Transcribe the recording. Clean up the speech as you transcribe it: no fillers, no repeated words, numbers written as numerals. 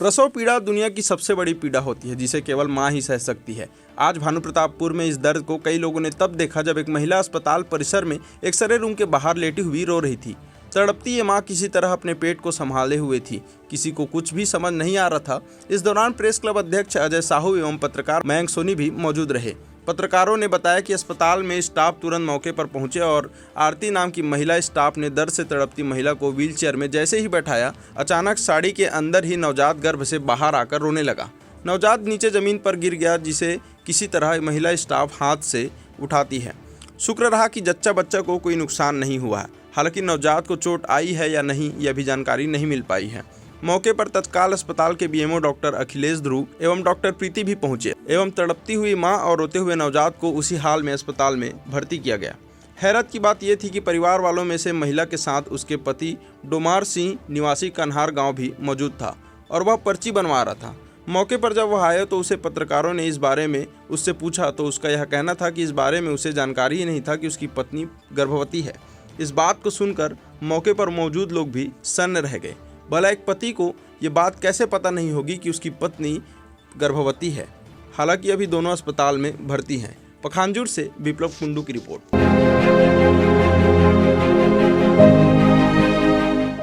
प्रसव पीड़ा दुनिया की सबसे बड़ी पीड़ा होती है जिसे केवल मां ही सह सकती है। आज भानुप्रतापपुर में इस दर्द को कई लोगों ने तब देखा जब एक महिला अस्पताल परिसर में एक्सरे रूम के बाहर लेटी हुई रो रही थी। तड़पती ये मां किसी तरह अपने पेट को संभाले हुए थी। किसी को कुछ भी समझ नहीं आ रहा था। इस दौरान प्रेस क्लब अध्यक्ष अजय साहू एवं पत्रकार मयंक सोनी भी मौजूद रहे। पत्रकारों ने बताया कि अस्पताल में स्टाफ तुरंत मौके पर पहुंचे और आरती नाम की महिला स्टाफ ने दर्द से तड़पती महिला को व्हीलचेयर में जैसे ही बैठाया, अचानक साड़ी के अंदर ही नवजात गर्भ से बाहर आकर रोने लगा। नवजात नीचे जमीन पर गिर गया, जिसे किसी तरह महिला स्टाफ हाथ से उठाती है। शुक्र रहा कि जच्चा बच्चा को कोई नुकसान नहीं हुआ है। हालांकि नवजात को चोट आई है या नहीं, यह भी जानकारी नहीं मिल पाई है। मौके पर तत्काल अस्पताल के बीएमओ डॉक्टर अखिलेश ध्रुव एवं डॉक्टर प्रीति भी पहुंचे एवं तड़पती हुई मां और रोते हुए नवजात को उसी हाल में अस्पताल में भर्ती किया गया। हैरत की बात यह थी कि परिवार वालों में से महिला के साथ उसके पति डोमार सिंह निवासी कन्हार गांव भी मौजूद था और वह पर्ची बनवा रहा था। मौके पर जब वह आया तो उसे पत्रकारों ने इस बारे में उससे पूछा तो उसका यह कहना था कि इस बारे में उसे जानकारी ही नहीं था कि उसकी पत्नी गर्भवती है। इस बात को सुनकर मौके पर मौजूद लोग भी सन्न रह गए। भला एक पति को ये बात कैसे पता नहीं होगी कि उसकी पत्नी गर्भवती है। हालांकि अभी दोनों अस्पताल में भर्ती हैं। पखानजूर से विप्लव कुंडू की रिपोर्ट।